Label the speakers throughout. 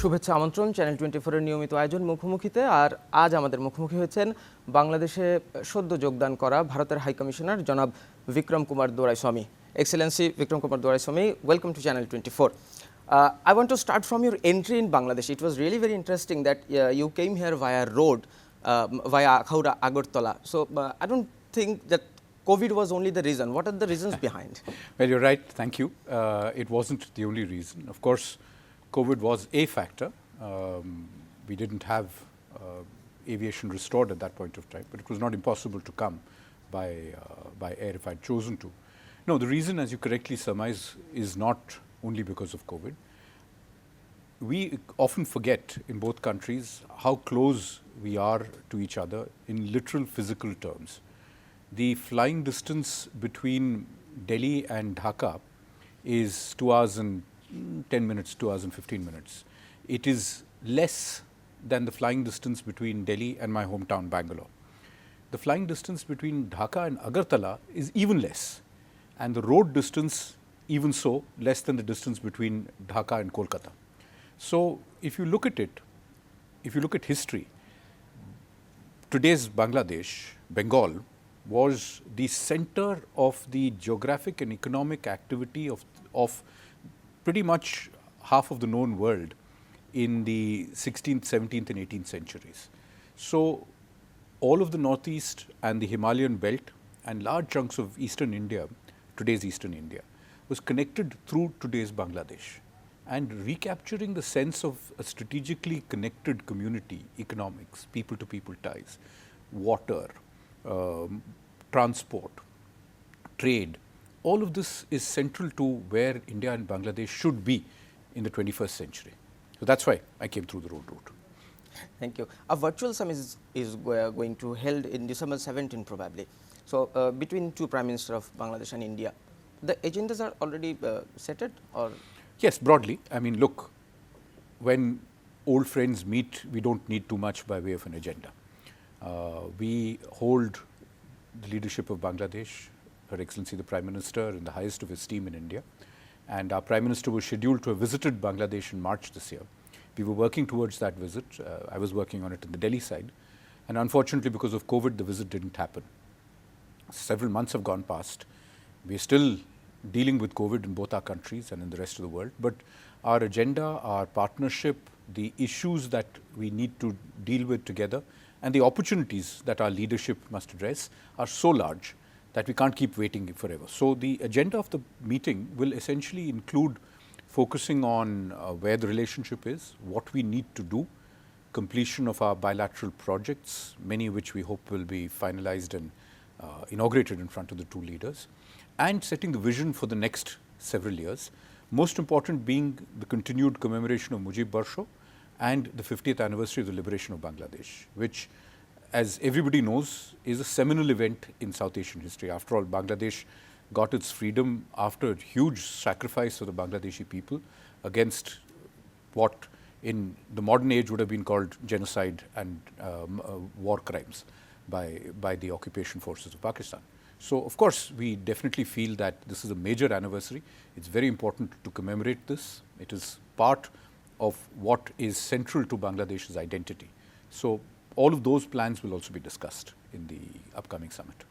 Speaker 1: শুভেচ্ছা আমন্ত্রণ চ্যানেল 24 এর নিয়মিত আয়োজন মুখোমুখিতে। আর আজ আমাদের মুখোমুখি হয়েছেন বাংলাদেশে সদ্য যোগদান করা ভারতের হাই কমিশনার জনাব Vikram Kumar Doraiswami. Excellency Vikram Kumar Doraiswamy, welcome to Channel 24. I want to start from your entry in Bangladesh. It was really very interesting that you came here via road, via Akhaura, Agartala. So I don't think that COVID was only the reason. What are the reasons behind?
Speaker 2: Well, you're right. Thank you. It wasn't the only reason. Of course, COVID was a factor. We didn't have aviation restored at that point of time, but it was not impossible to come by air if I'd chosen to. No, the reason, as you correctly surmise, is not only because of COVID. We often forget in both countries how close we are to each other in literal physical terms. The flying distance between Delhi and Dhaka is 2 hours and 10 minutes, 2 hours and 15 minutes. It is less than the flying distance between Delhi and my hometown, Bangalore. The flying distance between Dhaka and Agartala is even less. And the road distance, even so, less than the distance between Dhaka and Kolkata. So, if you look at it, if you look at history, today's Bangladesh, Bengal, was the center of the geographic and economic activity of pretty much half of the known world in the 16th, 17th and 18th centuries. So, all of the northeast and the Himalayan belt and large chunks of eastern India, today's eastern India, was connected through today's Bangladesh. And recapturing the sense of a strategically connected community, economics, people-to-people ties, water, transport, trade, all of this is central to where India and Bangladesh should be in the 21st century. So that's why I came through the road route.
Speaker 1: Thank you. A virtual summit is going to held in December 17 probably. So between two Prime Ministers of Bangladesh and India, the agendas are already settled or?
Speaker 2: Yes, broadly. I mean, look, when old friends meet, we don't need too much by way of an agenda. We hold the leadership of Bangladesh, Her Excellency the Prime Minister, in the highest of esteem in India. And our Prime Minister was scheduled to have visited Bangladesh in March this year. We were working towards that visit. I was working on it in the Delhi side. And unfortunately, because of COVID, the visit didn't happen. Several months have gone past. We're still dealing with COVID in both our countries and in the rest of the world. But our agenda, our partnership, the issues that we need to deal with together, and the opportunities that our leadership must address are so large that we can't keep waiting forever. So the agenda of the meeting will essentially include focusing on where the relationship is, what we need to do, completion of our bilateral projects, many of which we hope will be finalized and inaugurated in front of the two leaders, and setting the vision for the next several years, most important being the continued commemoration of Mujib Barsho and the 50th anniversary of the liberation of Bangladesh, which, as everybody knows, is a seminal event in South Asian history. After all, Bangladesh got its freedom after a huge sacrifice of the Bangladeshi people against what in the modern age would have been called genocide and war crimes by the occupation forces of Pakistan. So, of course, we definitely feel that this is a major anniversary. It's very important to commemorate this. It is part of what is central to Bangladesh's identity. So, all of those plans will also be discussed in the upcoming summit.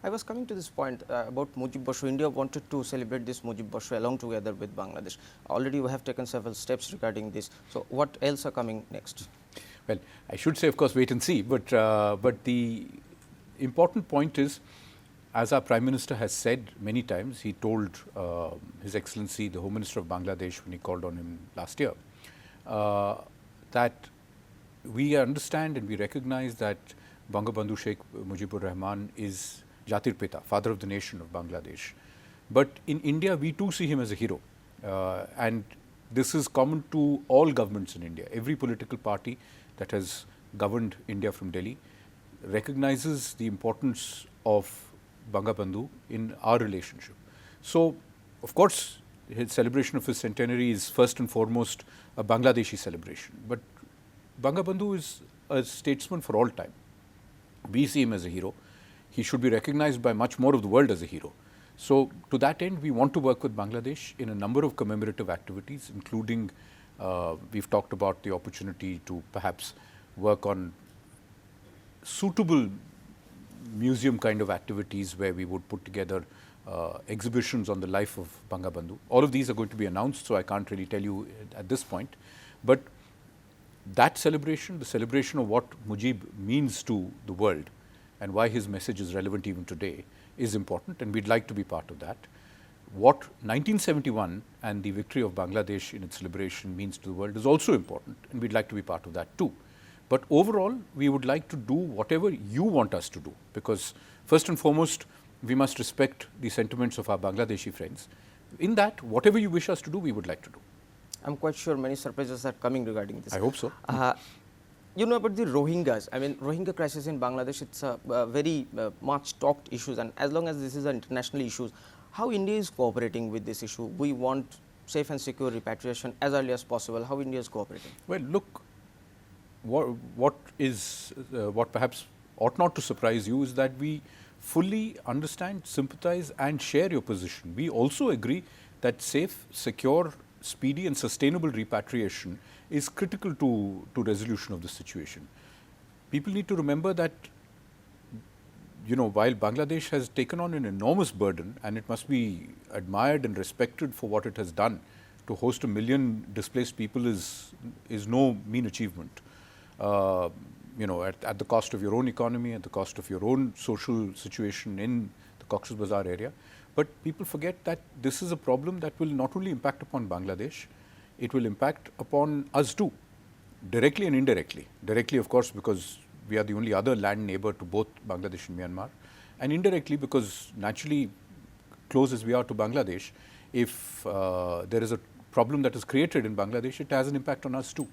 Speaker 1: I was coming to this point about Mujib Barsho. India wanted to celebrate this Mujib Barsho along together with Bangladesh. Already we have taken several steps regarding this. So, what else are coming next?
Speaker 2: Well, I should say, of course, wait and see. But the important point is, as our Prime Minister has said many times, he told His Excellency the Home Minister of Bangladesh when he called on him last year, that we understand and we recognize that Bangabandhu Sheikh Mujibur Rahman is Jatir Pita, father of the nation of Bangladesh. But in India, we too see him as a hero. And this is common to all governments in India. Every political party that has governed India from Delhi recognizes the importance of Bangabandhu in our relationship. So, of course, his celebration of his centenary is first and foremost a Bangladeshi celebration. But Bangabandhu is a statesman for all time. We see him as a hero. He should be recognized by much more of the world as a hero. So, to that end, we want to work with Bangladesh in a number of commemorative activities, including We've talked about the opportunity to perhaps work on suitable museum kind of activities where we would put together exhibitions on the life of Bangabandhu. All of these are going to be announced, so I can't really tell you at this point. But that celebration, the celebration of what Mujib means to the world and why his message is relevant even today, is important, and we'd like to be part of that. What 1971 and the victory of Bangladesh in its liberation means to the world is also important, and we'd like to be part of that too. But overall, we would like to do whatever you want us to do, because first and foremost, we must respect the sentiments of our Bangladeshi friends. In that, whatever you wish us to do, we would like to do.
Speaker 1: I'm quite sure many surprises are coming regarding this.
Speaker 2: I hope so.
Speaker 1: You know about the Rohingyas. I mean, Rohingya crisis in Bangladesh, it's a very much talked issues, and as long as this is an international issue, how India is cooperating with this issue? We want safe and secure repatriation as early as possible. How India is cooperating?
Speaker 2: Well, look, what perhaps ought not to surprise you is that we fully understand, sympathize and share your position. We also agree that safe, secure, speedy and sustainable repatriation is critical to resolution of the situation. People need to remember that, you know, while Bangladesh has taken on an enormous burden, and it must be admired and respected for what it has done, to host 1 million displaced people is no mean achievement. You know, at the cost of your own economy, at the cost of your own social situation in the Cox's Bazar area. But people forget that this is a problem that will not only impact upon Bangladesh, it will impact upon us too, directly and indirectly. Directly, of course, because we are the only other land neighbor to both Bangladesh and Myanmar, and indirectly because naturally, close as we are to Bangladesh, if there is a problem that is created in Bangladesh, it has an impact on us too.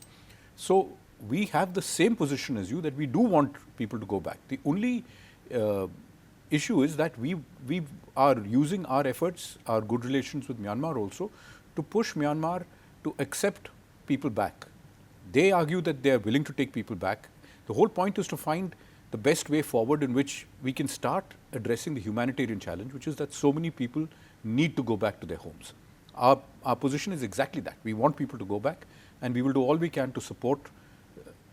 Speaker 2: So we have the same position as you, that we do want people to go back. The only issue is that we are using our efforts, our good relations with Myanmar also, to push Myanmar to accept people back. They argue that they are willing to take people back. The whole point is to find the best way forward in which we can start addressing the humanitarian challenge, which is that so many people need to go back to their homes. Our position is exactly that. We want people to go back, and we will do all we can to support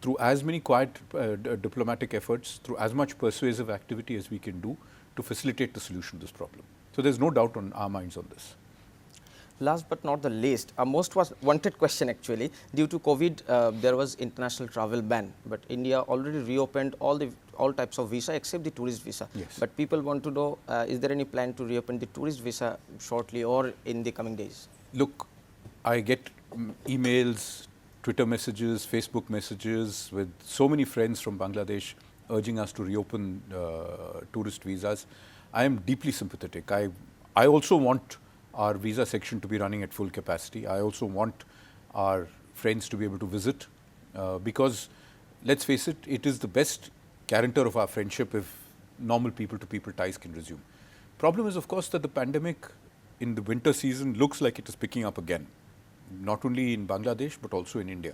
Speaker 2: through as many quiet diplomatic efforts, through as much persuasive activity as we can do to facilitate the solution to this problem. So there's no doubt on our minds on this.
Speaker 1: Last but not the least, a most wanted question actually. Due to COVID, there was international travel ban, but India already reopened all types of visa except the tourist visa.
Speaker 2: Yes.
Speaker 1: But people want to know, is there any plan to reopen the tourist visa shortly or in the coming days?
Speaker 2: Look, I get emails, Twitter messages, Facebook messages with so many friends from Bangladesh urging us to reopen tourist visas. I am deeply sympathetic. I also want our visa section to be running at full capacity. I also want our friends to be able to visit because, let's face it, it is the best guarantor of our friendship if normal people-to-people ties can resume. Problem is, of course, that the pandemic in the winter season looks like it is picking up again, not only in Bangladesh but also in India,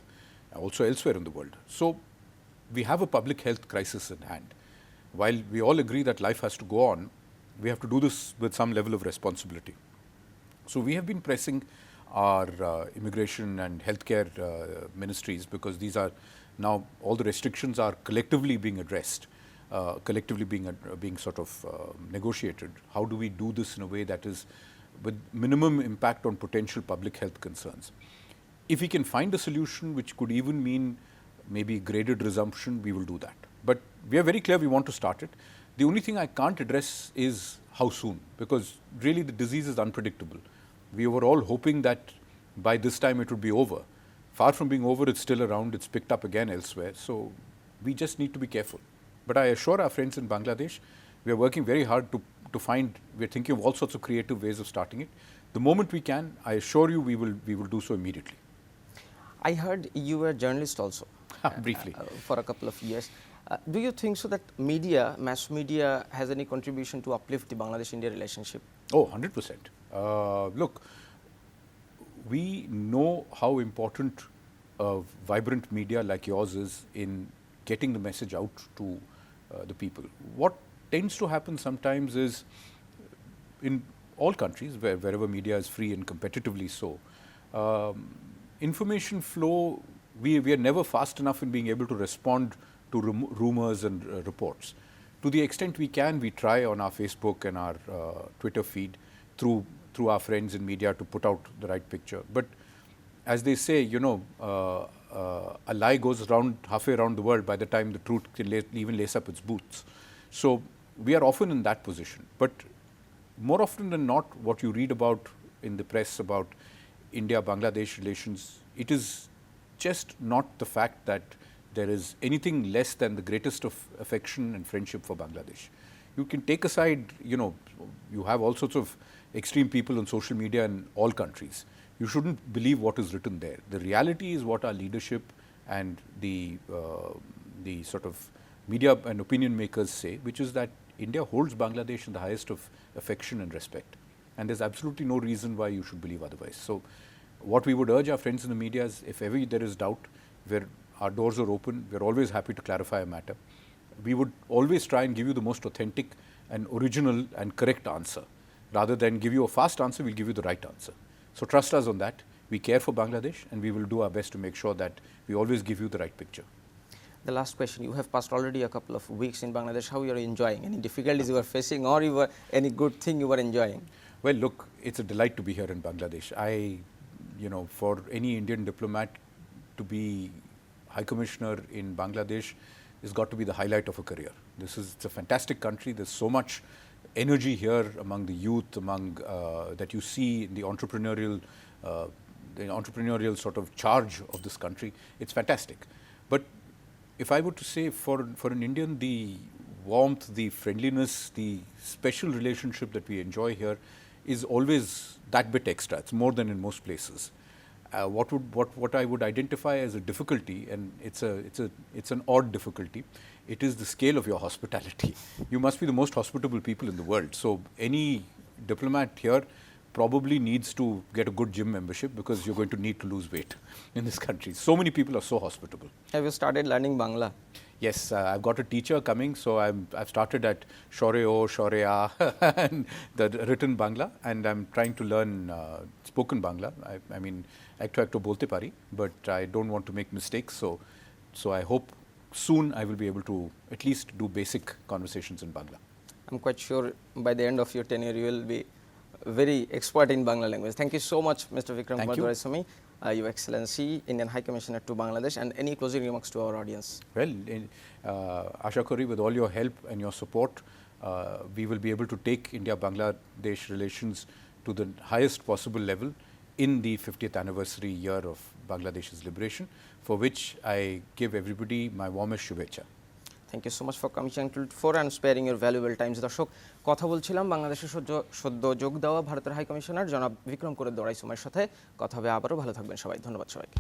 Speaker 2: also elsewhere in the world. So we have a public health crisis in hand. While we all agree that life has to go on, we have to do this with some level of responsibility. So we have been pressing our immigration and healthcare ministries, because these are now all the restrictions are collectively being addressed, collectively being sort of negotiated. How do we do this in a way that is with minimum impact on potential public health concerns? If we can find a solution which could even mean maybe graded resumption, we will do that. But we are very clear we want to start it. The only thing I can't address is how soon, because really the disease is unpredictable. We were all hoping that by this time it would be over. Far from being over, it's still around, it's picked up again elsewhere. So we just need to be careful. But I assure our friends in Bangladesh, we are working very hard to find, we're thinking of all sorts of creative ways of starting it. The moment we can, I assure you we will do so immediately.
Speaker 1: I heard you were a journalist also.
Speaker 2: Briefly.
Speaker 1: For a couple of years. Do you think so that media, mass media, has any contribution to uplift the Bangladesh-India relationship?
Speaker 2: Oh, 100%. Look, we know how important a vibrant media like yours is in getting the message out to the people. What tends to happen sometimes is, in all countries, wherever media is free and competitively so, information flow, we are never fast enough in being able to respond to rumors and reports. To the extent we can, we try on our Facebook and our Twitter feed through our friends in media to put out the right picture. But as they say, a lie goes around halfway around the world by the time the truth can even lace up its boots. So we are often in that position. But more often than not, what you read about in the press about India-Bangladesh relations, it is just not the fact that there is anything less than the greatest of affection and friendship for Bangladesh. You can take aside, you have all sorts of extreme people on social media in all countries. You shouldn't believe what is written there. The reality is what our leadership and the sort of media and opinion makers say, which is that India holds Bangladesh in the highest of affection and respect. And there's absolutely no reason why you should believe otherwise. So what we would urge our friends in the media is, if ever there is doubt, our doors are open. We're always happy to clarify a matter. We would always try and give you the most authentic and original and correct answer. Rather than give you a fast answer, we'll give you the right answer. So trust us on that. We care for Bangladesh, and we will do our best to make sure that we always give you the right picture.
Speaker 1: The last question, you have passed already a couple of weeks in Bangladesh. How you are enjoying? Any difficulties you are facing, or any good thing you are enjoying?
Speaker 2: Well, look, it's a delight to be here in Bangladesh. For any Indian diplomat to be High Commissioner in Bangladesh has got to be the highlight of a career. It's a fantastic country. There's so much energy here among the youth, that you see in the entrepreneurial sort of charge of this country. It's fantastic. But if I were to say for an Indian, the warmth, the friendliness, the special relationship that we enjoy here is always that bit extra. It's more than in most places. What I would identify as a difficulty, and it's an odd difficulty, it is the scale of your hospitality. You must be the most hospitable people in the world. So any diplomat here probably needs to get a good gym membership, because you're going to need to lose weight in this country. So many people are so hospitable.
Speaker 1: Have you started learning Bangla?
Speaker 2: Yes, I've got a teacher coming, so I've started at Shoreo, Shorea, and the written Bangla, and I'm trying to learn spoken Bangla. I mean, ekto bolte pari, but I don't want to make mistakes, so I hope soon I will be able to at least do basic conversations in Bangla.
Speaker 1: I'm quite sure by the end of your tenure you will be very expert in Bangla language. Thank you so much, Mr. Vikram Kumar Doraiswamy, Your Excellency, Indian High Commissioner to Bangladesh, and any closing remarks to our audience?
Speaker 2: Well, Asha Kori, with all your help and your support, we will be able to take India-Bangladesh relations to the highest possible level in the 50th anniversary year of Bangladesh's liberation, for which I give everybody my warmest shubhecha.
Speaker 1: Thank you so much for coming to for and sparing your valuable time. দর্শক, কথা বলছিলাম বাংলাদেশের সদ্য যোগ দেওয়া ভারতের high commissioner জনাব বিক্রম কুমার দোরাইসওয়ামির সাথে। কথা হবে আবারও। ভালো থাকবেন সবাই। ধন্যবাদ সবাইকে।